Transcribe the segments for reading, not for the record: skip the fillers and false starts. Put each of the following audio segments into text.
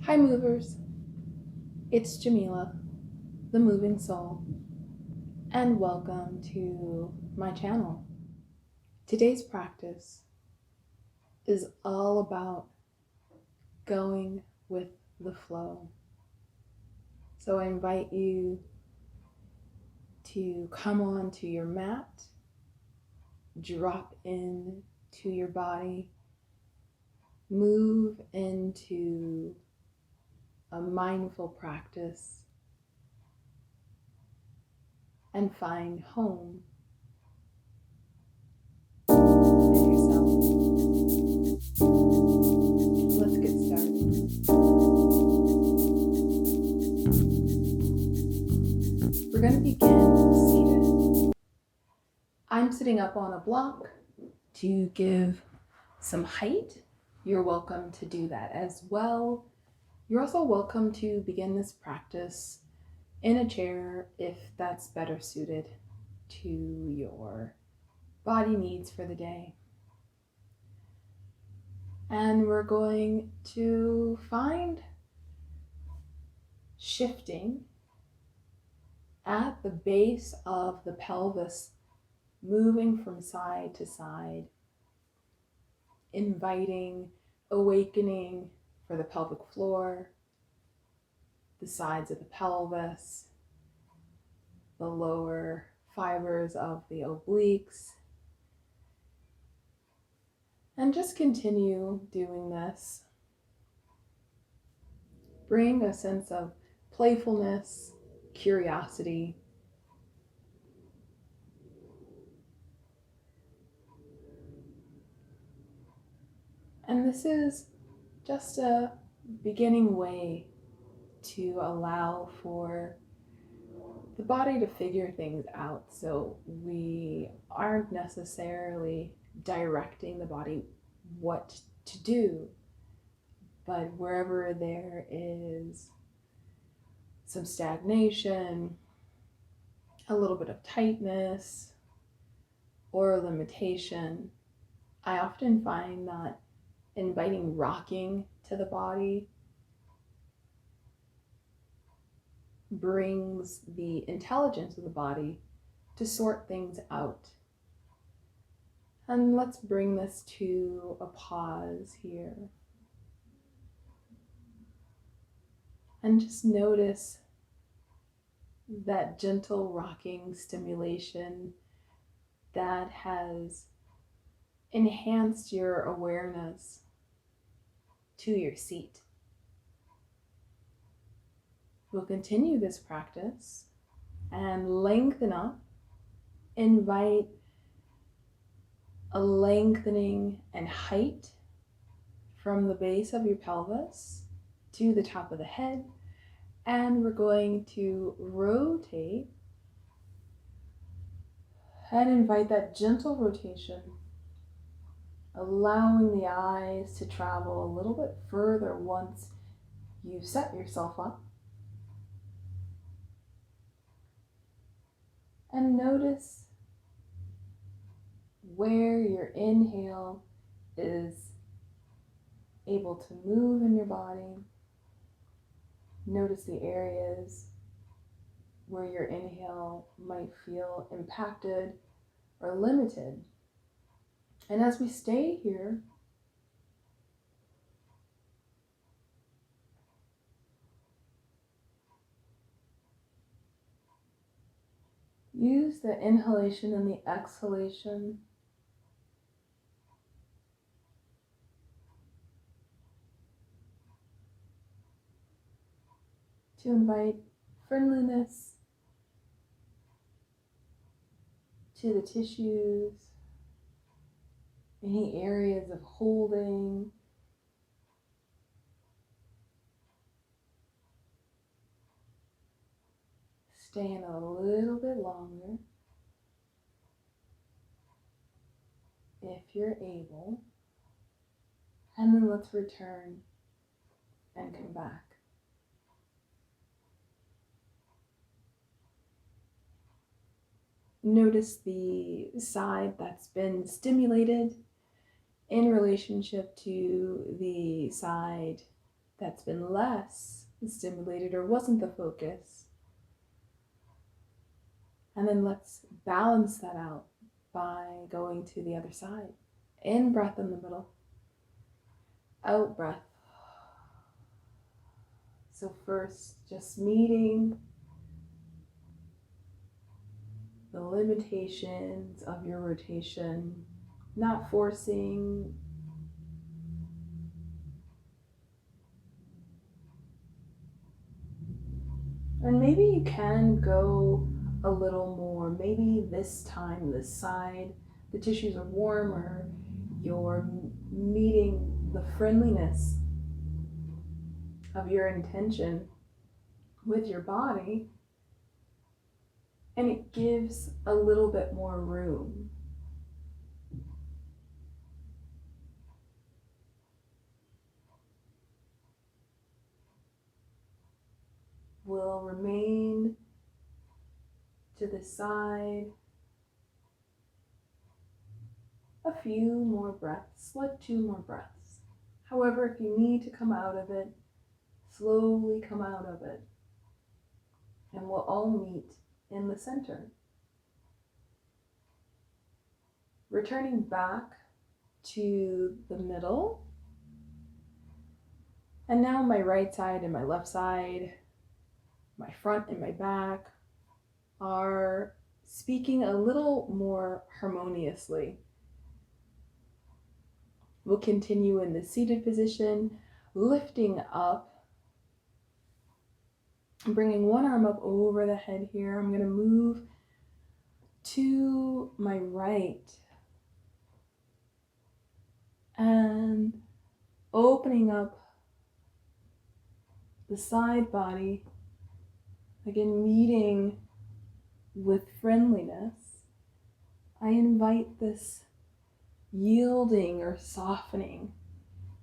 Hi movers, it's Jamila, the moving soul, and welcome to my channel. Today's practice is all about going with the flow. So I invite you to come onto your mat, drop in to your body, move into a mindful practice, and find home in yourself. Let's get started. We're going to begin seated. I'm sitting up on a block to give some height. You're welcome to do that as well. You're also welcome to begin this practice in a chair if that's better suited to your body needs for the day. And we're going to find shifting at the base of the pelvis, moving from side to side, inviting awakening for the pelvic floor, the sides of the pelvis, the lower fibers of the obliques, and just continue doing this. Bring a sense of playfulness, curiosity, and this is just a beginning way to allow for the body to figure things out. So we aren't necessarily directing the body what to do, but wherever there is some stagnation, a little bit of tightness, or limitation, I often find that inviting rocking to the body brings the intelligence of the body to sort things out. And let's bring this to a pause here. And just notice that gentle rocking stimulation that has enhanced your awareness to your seat. We'll continue this practice and lengthen up. Invite a lengthening and height from the base of your pelvis to the top of the head. And we're going to rotate and invite that gentle rotation, allowing the eyes to travel a little bit further once you set yourself up. And notice where your inhale is able to move in your body. Notice the areas where your inhale might feel impacted or limited. And as we stay here, use the inhalation and the exhalation to invite friendliness to the tissues, any areas of holding, stay in a little bit longer if you're able, and then let's return and come back. Notice the side that's been stimulated in relationship to the side that's been less stimulated or wasn't the focus. And then let's balance that out by going to the other side. In breath in the middle, out breath. So first, just meeting the limitations of your rotation, not forcing. And maybe you can go a little more. Maybe this time, this side, the tissues are warmer. You're meeting the friendliness of your intention with your body, and it gives a little bit more room. We'll remain to the side a few more breaths, like 2 more breaths. However, if you need to come out of it, slowly come out of it. And we'll all meet in the center. Returning back to the middle. And now my right side and my left side, my front and my back are speaking a little more harmoniously. We'll continue in the seated position, lifting up, bringing one arm up over the head here. I'm going to move to my right and opening up the side body, again meeting with friendliness. I invite this yielding or softening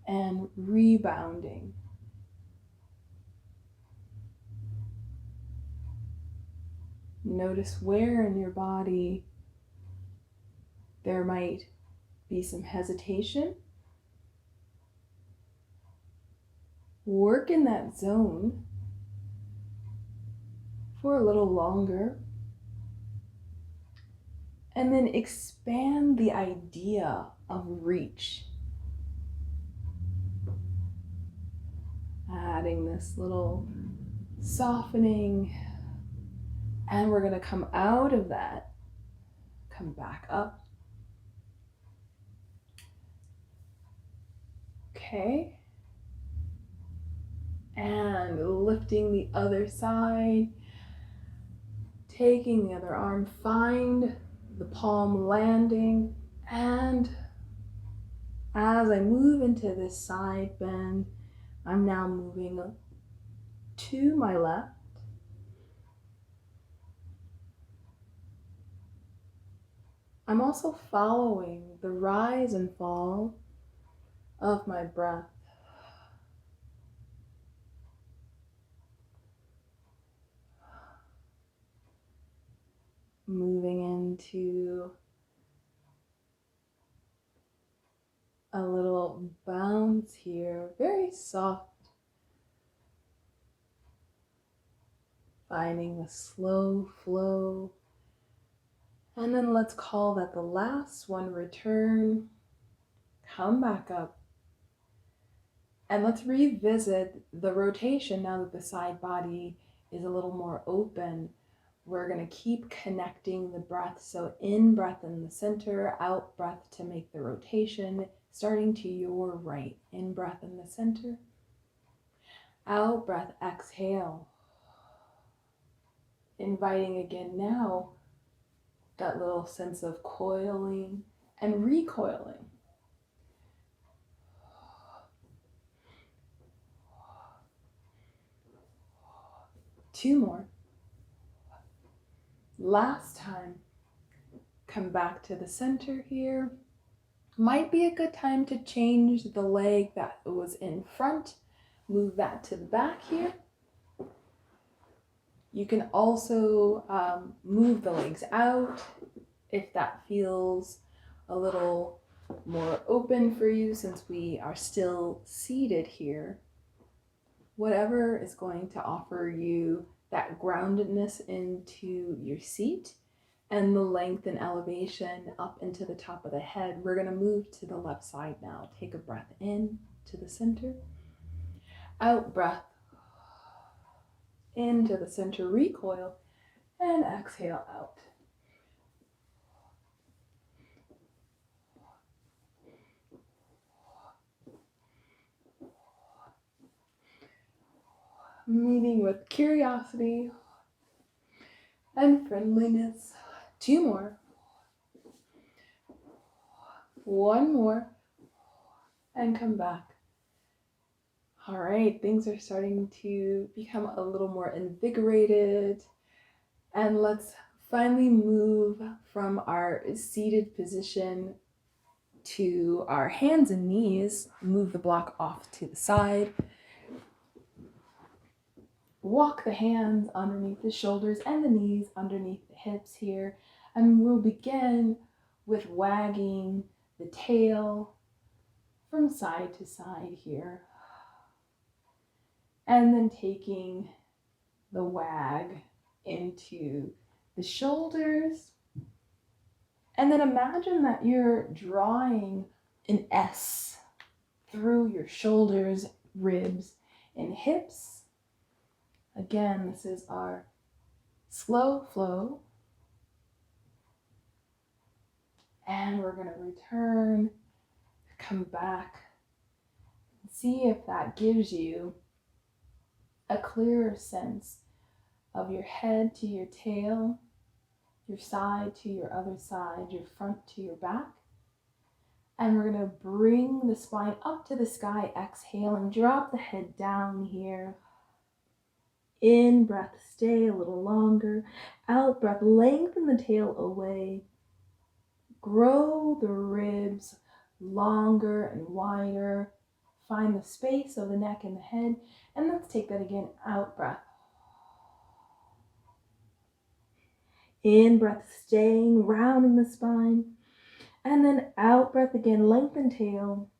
and rebounding. Notice where in your body there might be some hesitation. Work in that zone for a little longer. And then expand the idea of reach. Adding this little softening. And we're going to come out of that. Come back up. Okay. And lifting the other side. Taking the other arm. Find the palm landing, and as I move into this side bend, I'm now moving to my left. I'm also following the rise and fall of my breath. Moving into a little bounce here, very soft. Finding the slow flow. And then let's call that the last one. Return, come back up. And let's revisit the rotation now that the side body is a little more open. We're going to keep connecting the breath. So in breath in the center, out breath to make the rotation, starting to your right. In breath in the center, out breath, exhale. Inviting again now that little sense of coiling and recoiling. Two more. Last time, come back to the center here. Might be a good time to change the leg that was in front. Move that to the back here. You can also move the legs out if that feels a little more open for you, since we are still seated here. whatever is going to offer you that groundedness into your seat and the length and elevation up into the top of the head. We're going to move to the left side now. Take a breath in to the center. Out breath into the center, recoil, and exhale out. Meeting with curiosity and friendliness. 2 more. 1 more. And come back. All right, things are starting to become a little more invigorated. And let's finally move from our seated position to our hands and knees. Move the block off to the side. Walk the hands underneath the shoulders and the knees underneath the hips here. And we'll begin with wagging the tail from side to side here. And then taking the wag into the shoulders. And then imagine that you're drawing an S through your shoulders, ribs, and hips. Again, this is our slow flow. And we're going to return, come back, and see if that gives you a clearer sense of your head to your tail, your side to your other side, your front to your back. And we're going to bring the spine up to the sky, exhale, and drop the head down here. In breath, stay a little longer. Out breath, lengthen the tail away. Grow the ribs longer and wider. Find the space of the neck and the head. And let's take that again. Out breath. In breath, staying, rounding the spine. And then out breath again, lengthen tail,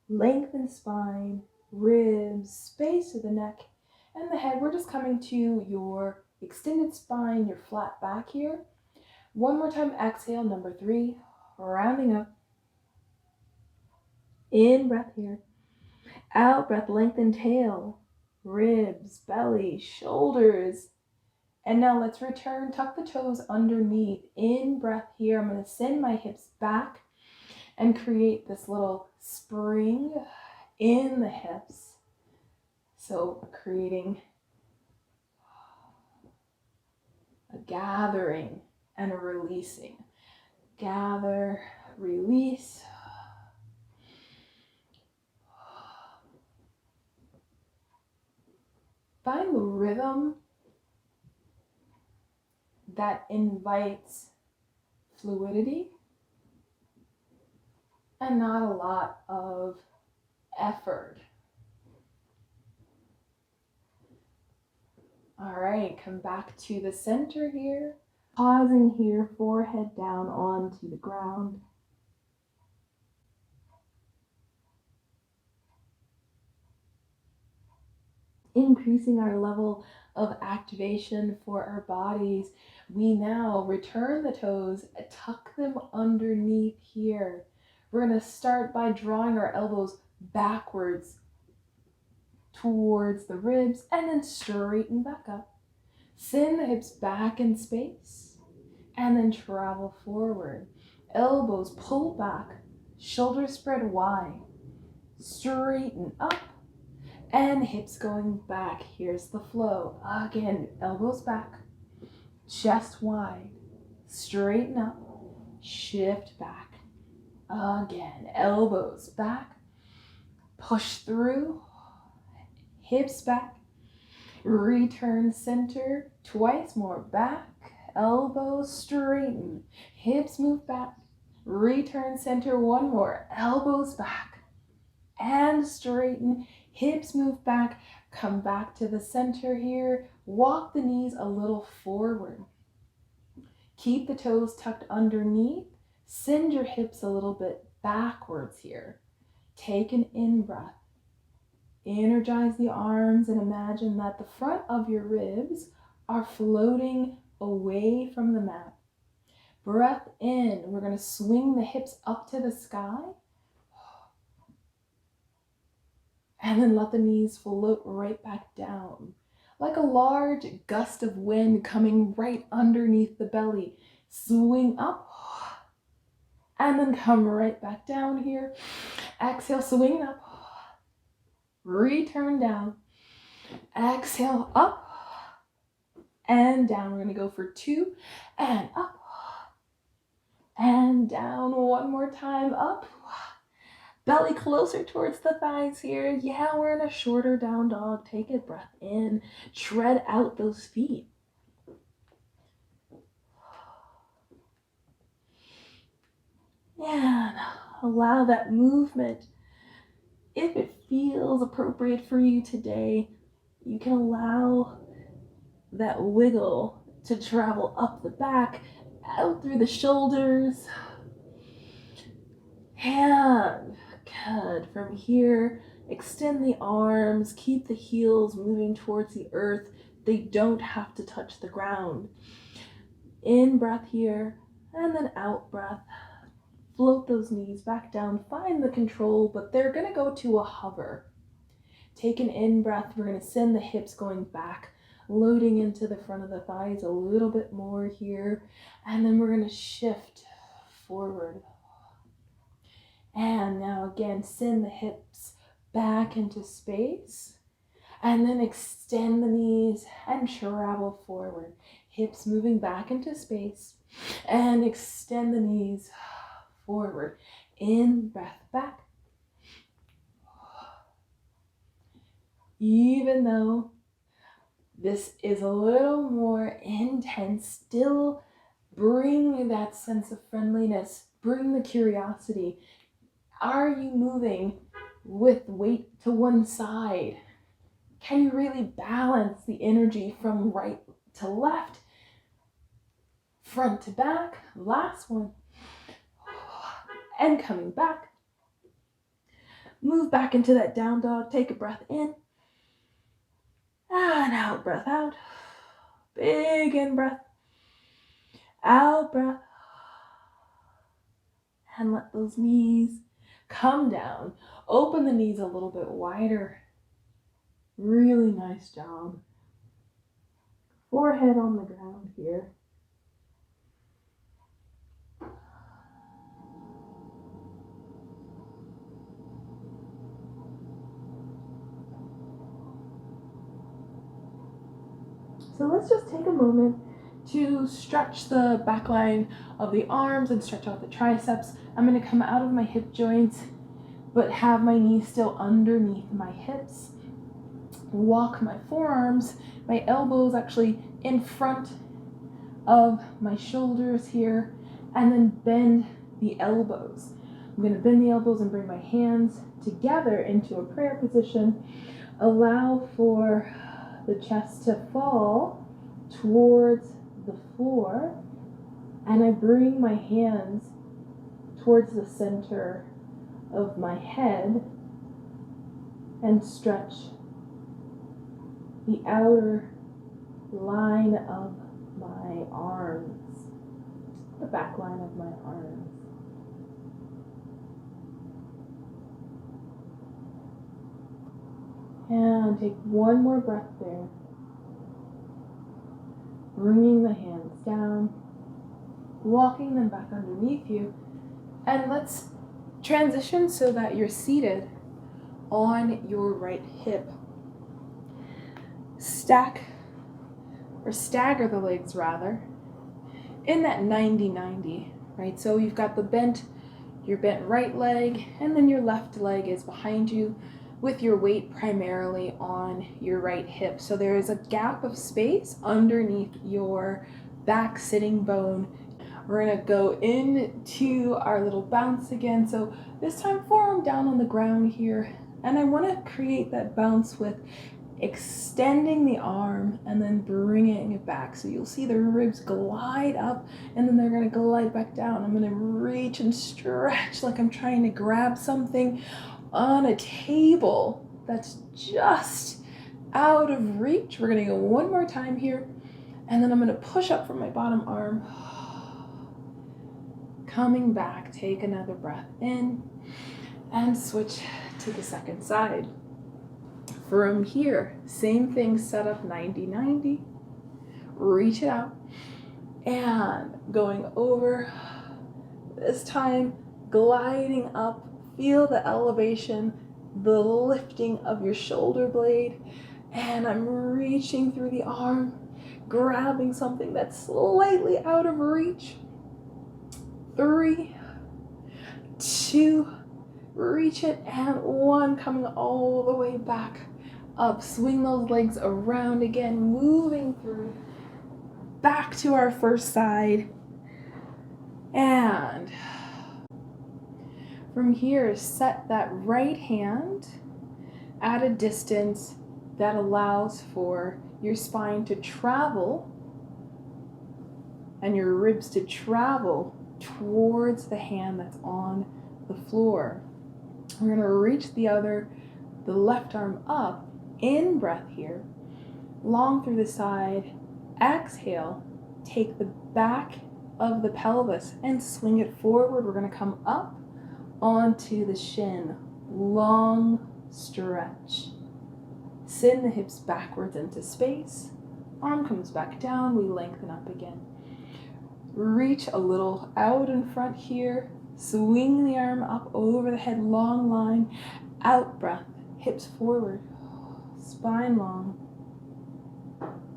lengthen spine, ribs, space of the neck and the head. We're just coming to your extended spine, your flat back here. One more time, exhale, number 3, rounding up. In breath here. Out breath, lengthen tail, ribs, belly, shoulders. And now let's return, tuck the toes underneath. In breath here, I'm going to send my hips back and create this little spring in the hips. So creating a gathering and a releasing. Gather, release. Find the rhythm that invites fluidity and not a lot of effort. All right, come back to the center here. Pausing here, forehead down onto the ground. Increasing our level of activation for our bodies. We now return the toes, tuck them underneath here. We're going to start by drawing our elbows backwards towards the ribs and then straighten back up. Send the hips back in space and then travel forward. Elbows pull back, shoulders spread wide, straighten up. And hips going back. Here's the flow. Again, elbows back, chest wide, straighten up, shift back. Again, elbows back, push through, hips back, return center, twice more back, elbows straighten, hips move back, return center, one more, elbows back, and straighten. Hips move back, come back to the center here. Walk the knees a little forward. Keep the toes tucked underneath. Send your hips a little bit backwards here. Take an in-breath. Energize the arms and imagine that the front of your ribs are floating away from the mat. Breath in, we're going to swing the hips up to the sky. And then let the knees float right back down. Like a large gust of wind coming right underneath the belly. Swing up. And then come right back down here. Exhale, swing up. Return down. Exhale, up. And down. We're going to go for 2. And up. And down. One more time. Up. Belly closer towards the thighs here. Yeah, we're in a shorter down dog. Take a breath in. Tread out those feet. And allow that movement. If it feels appropriate for you today, you can allow that wiggle to travel up the back, out through the shoulders. And good. From here, extend the arms, keep the heels moving towards the earth. They don't have to touch the ground. In breath here, and then out breath. Float those knees back down. Find the control, but they're going to go to a hover. Take an in breath. We're going to send the hips going back, loading into the front of the thighs a little bit more here. And then we're going to shift forward. And now again, send the hips back into space. And then extend the knees and travel forward. Hips moving back into space. And extend the knees forward. In, breath back. Even though this is a little more intense, still bring that sense of friendliness. Bring the curiosity. Are you moving with weight to one side? Can you really balance the energy from right to left? Front to back. Last one. And coming back. Move back into that down dog. Take a breath in. And out, breath out. Big in breath. Out breath. And let those knees come down. Open the knees a little bit wider. Really nice job. Forehead on the ground here. So let's just take a moment to stretch the back line of the arms and stretch out the triceps. I'm going to come out of my hip joints, but have my knees still underneath my hips. Walk my forearms, my elbows actually in front of my shoulders here, and then bend the elbows. I'm going to bend the elbows and bring my hands together into a prayer position. Allow for the chest to fall towards the floor, and I bring my hands towards the center of my head and stretch the outer line of my arms, the back line of my arms. And take one more breath there. Bringing the hands down, walking them back underneath you. And let's transition so that you're seated on your right hip. Stack or stagger the legs rather in that 90-90, right? So you've got your bent right leg, and then your left leg is behind you with your weight primarily on your right hip. So there is a gap of space underneath your back sitting bone. We're gonna go into our little bounce again. So this time forearm down on the ground here. And I wanna create that bounce with extending the arm and then bringing it back. So you'll see the ribs glide up and then they're gonna glide back down. I'm gonna reach and stretch like I'm trying to grab something on a table. that's just out of reach. We're gonna go one more time here, and then I'm gonna push up from my bottom arm. Coming back, take another breath in, and switch to the second side. From here, same thing, set up 90-90, reach it out, and going over, this time gliding up, feel the elevation, the lifting of your shoulder blade, and I'm reaching through the arm, grabbing something that's slightly out of reach. 3, 2, reach it, and 1, coming all the way back up. Swing those legs around again, moving through, back to our first side. And from here, set that right hand at a distance that allows for your spine to travel and your ribs to travel towards the hand that's on the floor. We're going to reach the left arm up, in breath here, long through the side. Exhale, take the back of the pelvis and swing it forward. We're going to come up onto the shin, long stretch. Send the hips backwards into space. Arm comes back down, we lengthen up again. Reach a little out in front here. Swing the arm up over the head, long line. Out breath, hips forward, spine long,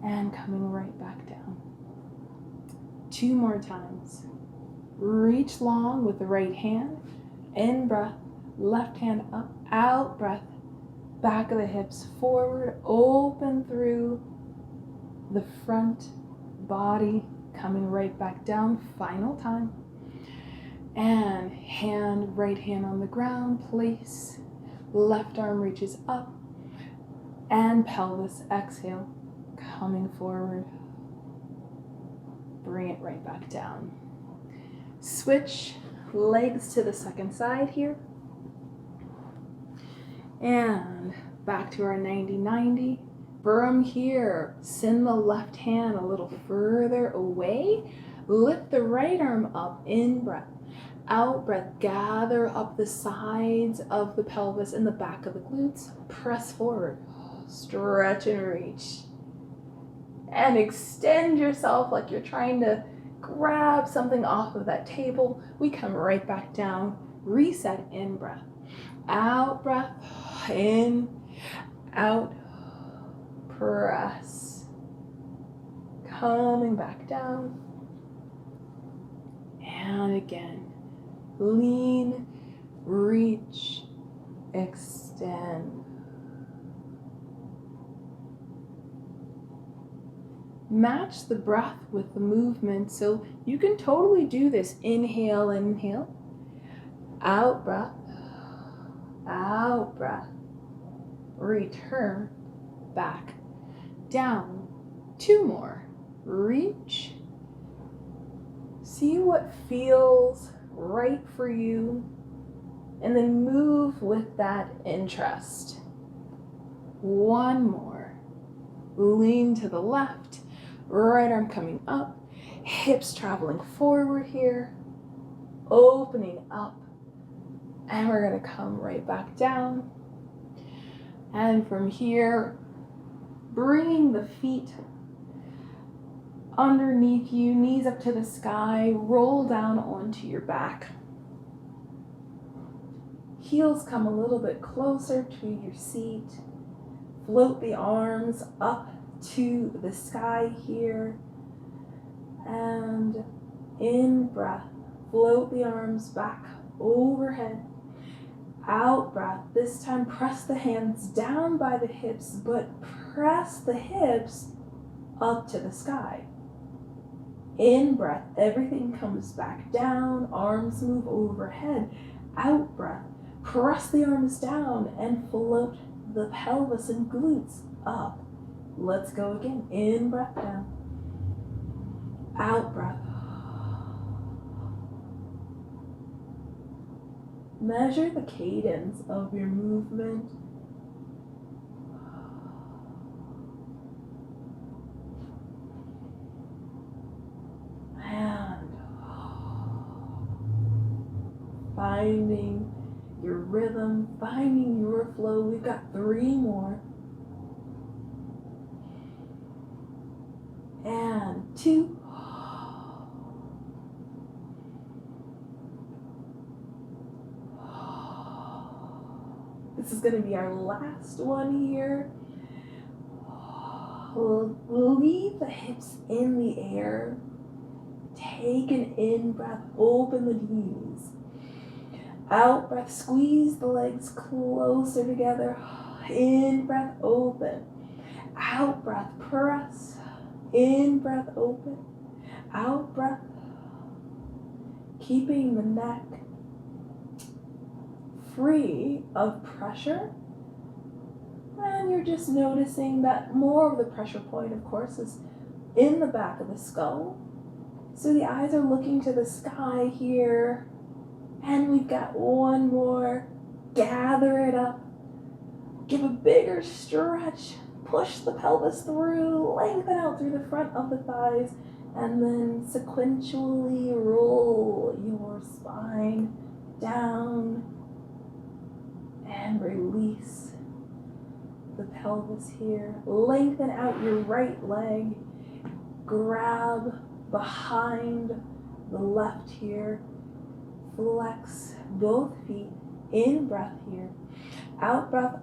and coming right back down. 2 more times. Reach long with the right hand. In breath, left hand up. Out breath, back of the hips forward, open through the front body, coming right back down. Final time. And right hand on the ground, place. Left arm reaches up, and pelvis, exhale, coming forward. Bring it right back down. Switch legs to the second side here. And back to our 90-90. From here, send the left hand a little further away. Lift the right arm up, in breath. Out breath, gather up the sides of the pelvis and the back of the glutes. Press forward, stretch and reach. And extend yourself like you're trying to grab something off of that table. We come right back down, reset, in breath. Out breath, in, out, press. Coming back down. And again. Lean, reach, extend. Match the breath with the movement, so you can totally do this. Inhale, inhale. Out breath. Out breath. Return back. Down. 2 more. Reach. See what feels right for you, and then move with that interest. 1 more. Lean to the left, right arm coming up, hips traveling forward here, opening up, and we're going to come right back down. And from here, bringing the feet underneath you, knees up to the sky, roll down onto your back. Heels come a little bit closer to your seat. Float the arms up to the sky here. And in breath, float the arms back overhead. Out breath, this time press the hands down by the hips, but press the hips up to the sky. In breath, everything comes back down, arms move overhead. Out breath, press the arms down and float the pelvis and glutes up. Let's go again. In breath, down. Out breath. Measure the cadence of your movement. finding your rhythm, finding your flow. We've got 3 more. And 2. This is going to be our last one here. We'll leave the hips in the air. Take an in breath, open the knees. Out breath, squeeze the legs closer together. In breath, open. Out breath, press. In breath, open. Out breath, keeping the neck free of pressure. And you're just noticing that more of the pressure point, of course, is in the back of the skull. So the eyes are looking to the sky here. And we've got 1 more. Gather it up. Give a bigger stretch. Push the pelvis through. Lengthen out through the front of the thighs. And then sequentially roll your spine down. And release the pelvis here. Lengthen out your right leg. Grab behind the left here. Flex both feet. In breath here. Out breath,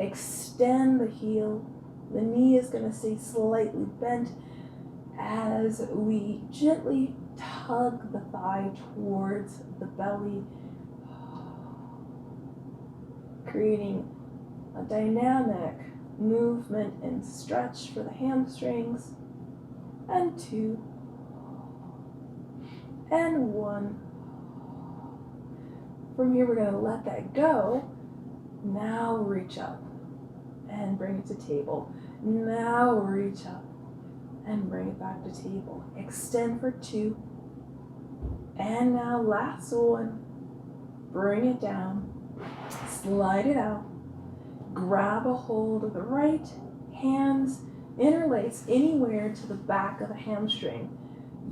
extend the heel. The knee is going to stay slightly bent as we gently tug the thigh towards the belly, creating a dynamic movement and stretch for the hamstrings. And 2. And 1. From here, we're going to let that go. Now reach up and bring it to table. Now reach up and bring it back to table. Extend for 2. And now last one. Bring it down. Slide it out. Grab a hold of the right. Hands interlace anywhere to the back of the hamstring.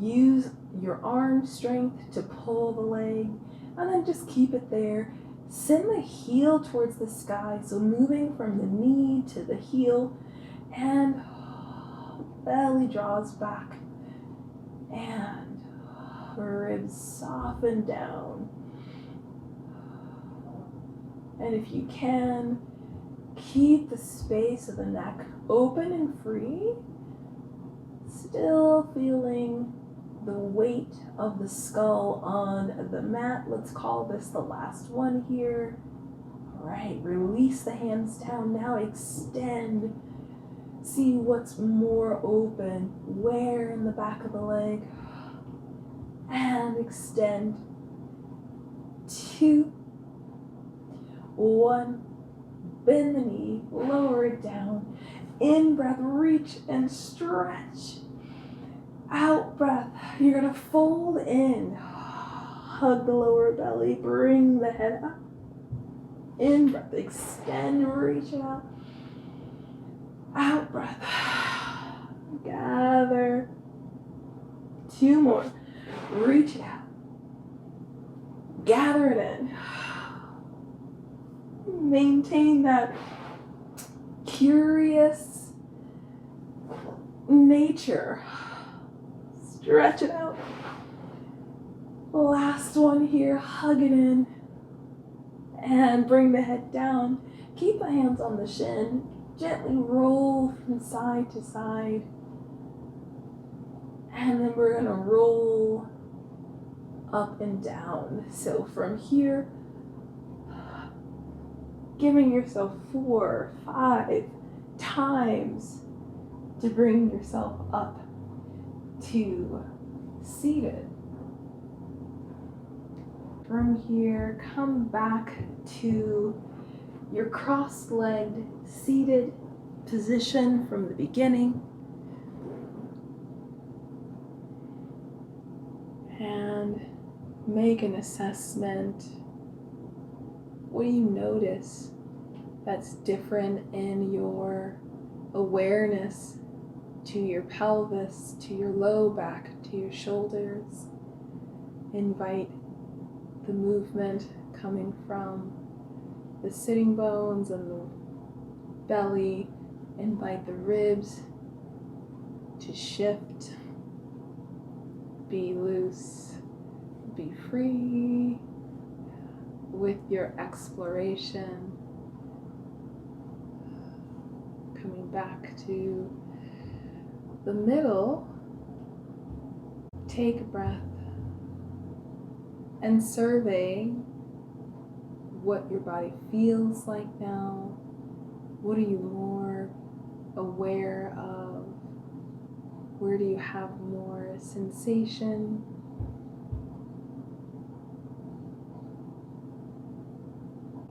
Use your arm strength to pull the leg. And then just keep it there. Send the heel towards the sky. So moving from the knee to the heel. And belly draws back. And ribs soften down. And if you can, keep the space of the neck open and free. Still feeling the weight of the skull on the mat. Let's call this the last one here. All right, release the hands down. Now extend. See what's more open. Where in the back of the leg. And extend. 2, 1. Bend the knee. Lower it down. In breath, reach and stretch. Out breath, you're going to fold in. Hug the lower belly. Bring the head up. In breath, extend, reach it out. Out breath. Gather. 2 more. Reach it out. Gather it in. Maintain that curious nature. Stretch it out. Last one here. Hug it in. And bring the head down. Keep the hands on the shin. Gently roll from side to side. And then we're going to roll up and down. So from here, giving yourself 4, 5 times to bring yourself up to seated. From here, come back to your cross-legged seated position from the beginning. And make an assessment. What do you notice that's different in your awareness to your pelvis, to your low back, to your shoulders? Invite the movement coming from the sitting bones and the belly. Invite the ribs to shift, be loose, be free with your exploration. Coming back to the middle, take a breath and survey what your body feels like now. What are you more aware of? Where do you have more sensation?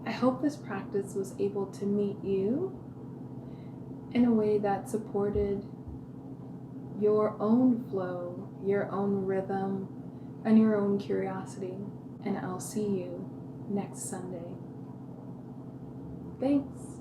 I hope this practice was able to meet you in a way that supported your own flow, your own rhythm, and your own curiosity. And I'll see you next Sunday. Thanks.